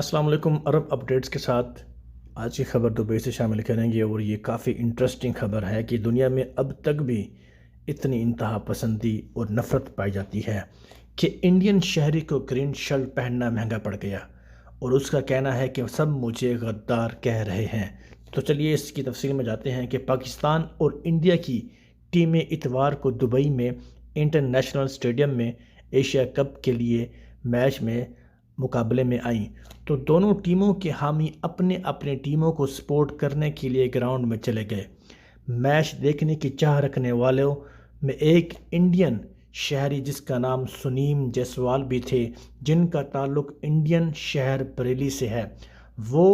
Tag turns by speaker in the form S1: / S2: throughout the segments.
S1: السلام علیکم۔ عرب اپڈیٹس کے ساتھ آج کی خبر دبئی سے شامل کریں گے، اور یہ کافی انٹرسٹنگ خبر ہے کہ دنیا میں اب تک بھی اتنی انتہا پسندی اور نفرت پائی جاتی ہے کہ انڈین شہری کو گرین شرٹ پہننا مہنگا پڑ گیا، اور اس کا کہنا ہے کہ سب مجھے غدار کہہ رہے ہیں۔ تو چلیے اس کی تفصیل میں جاتے ہیں کہ پاکستان اور انڈیا کی ٹیمیں اتوار کو دبئی میں انٹرنیشنل اسٹیڈیم میں ایشیا کپ کے لیے میچ میں مقابلے میں آئیں، تو دونوں ٹیموں کے حامی اپنے اپنے ٹیموں کو سپورٹ کرنے کے لیے گراؤنڈ میں چلے گئے۔ میچ دیکھنے کی چاہ رکھنے والوں میں ایک انڈین شہری جس کا نام سنیم جیسوال بھی تھے، جن کا تعلق انڈین شہر بریلی سے ہے۔ وہ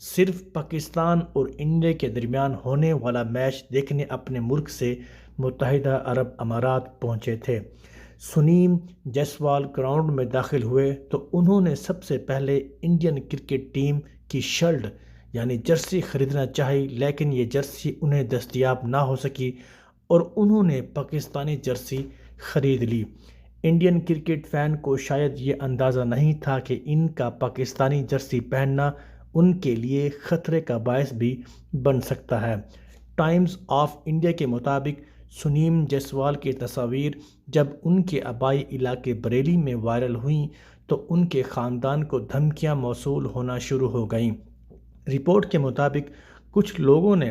S1: صرف پاکستان اور انڈیا کے درمیان ہونے والا میچ دیکھنے اپنے ملک سے متحدہ عرب امارات پہنچے تھے۔ سنیم جیسوال گراؤنڈ میں داخل ہوئے تو انہوں نے سب سے پہلے انڈین کرکٹ ٹیم کی شرٹ یعنی جرسی خریدنا چاہی، لیکن یہ جرسی انہیں دستیاب نہ ہو سکی اور انہوں نے پاکستانی جرسی خرید لی۔ انڈین کرکٹ فین کو شاید یہ اندازہ نہیں تھا کہ ان کا پاکستانی جرسی پہننا ان کے لیے خطرے کا باعث بھی بن سکتا ہے۔ ٹائمز آف انڈیا کے مطابق سنیم جیسوال کی تصاویر جب ان کے آبائی علاقے بریلی میں وائرل ہوئیں تو ان کے خاندان کو دھمکیاں موصول ہونا شروع ہو گئیں۔ رپورٹ کے مطابق کچھ لوگوں نے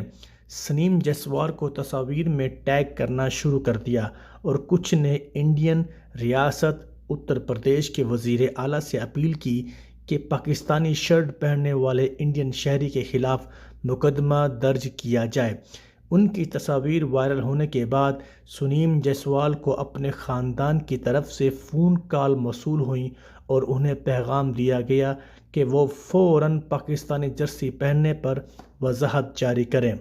S1: سنیم جیسوال کو تصاویر میں ٹیگ کرنا شروع کر دیا، اور کچھ نے انڈین ریاست اتر پردیش کے وزیر اعلیٰ سے اپیل کی کہ پاکستانی شرٹ پہننے والے انڈین شہری کے خلاف مقدمہ درج کیا جائے۔ ان کی تصاویر وائرل ہونے کے بعد سنیم جیسوال کو اپنے خاندان کی طرف سے فون کال موصول ہوئیں اور انہیں پیغام دیا گیا کہ وہ فوراً پاکستانی جرسی پہننے پر وضاحت جاری کریں۔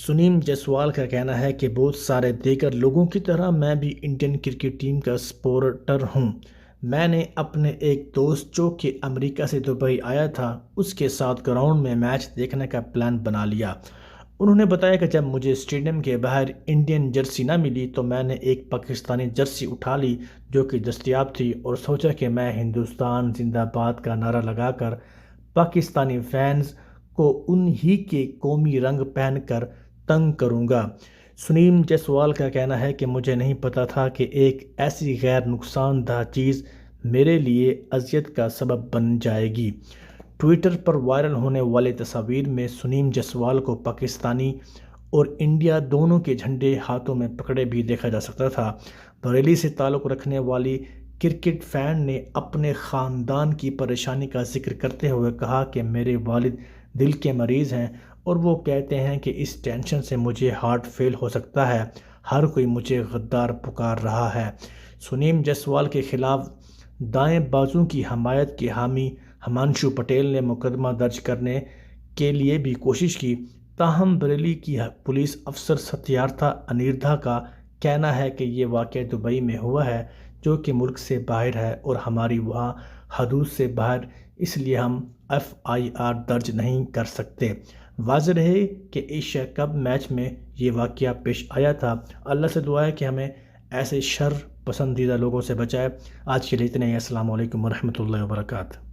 S1: سنیم جیسوال کا کہنا ہے کہ بہت سارے دیگر لوگوں کی طرح میں بھی انڈین کرکٹ ٹیم کا سپورٹر ہوں۔ میں نے اپنے ایک دوست جو کہ امریکہ سے دبئی آیا تھا اس کے ساتھ گراؤنڈ میں میچ دیکھنے کا پلان بنا لیا۔ انہوں نے بتایا کہ جب مجھے اسٹیڈیم کے باہر انڈین جرسی نہ ملی تو میں نے ایک پاکستانی جرسی اٹھا لی جو کہ دستیاب تھی، اور سوچا کہ میں ہندوستان زندہ باد کا نعرہ لگا کر پاکستانی فینز کو انہی کے قومی رنگ پہن کر تنگ کروں گا۔ سنیم جیسوال کا کہنا ہے کہ مجھے نہیں پتا تھا کہ ایک ایسی غیر نقصان دہ چیز میرے لیے اذیت کا سبب بن جائے گی۔ ٹویٹر پر وائرل ہونے والی تصاویر میں سنیم جیسوال کو پاکستانی اور انڈیا دونوں کے جھنڈے ہاتھوں میں پکڑے بھی دیکھا جا سکتا تھا۔ بریلی سے تعلق رکھنے والی کرکٹ فین نے اپنے خاندان کی پریشانی کا ذکر کرتے ہوئے کہا کہ میرے والد دل کے مریض ہیں اور وہ کہتے ہیں کہ اس ٹینشن سے مجھے ہارٹ فیل ہو سکتا ہے، ہر کوئی مجھے غدار پکار رہا ہے۔ سنیم جیسوال کے خلاف دائیں بازو کی حمایت کے حامی ہمانشو پٹیل نے مقدمہ درج کرنے کے لیے بھی کوشش کی، تاہم بریلی کی پولیس افسر ستیارتھا انیردھا کا کہنا ہے کہ یہ واقعہ دبئی میں ہوا ہے جو کہ ملک سے باہر ہے اور ہماری وہاں حدود سے باہر، اس لیے ہم FIR درج نہیں کر سکتے۔ واضح رہے کہ ایشیا کپ میچ میں یہ واقعہ پیش آیا تھا۔ اللہ سے دعا ہے کہ ہمیں ایسے شر پسندیدہ لوگوں سے بچائے۔ آج کے لیے اتنا ہی۔ السلام علیکم ورحمۃ اللہ وبرکاتہ۔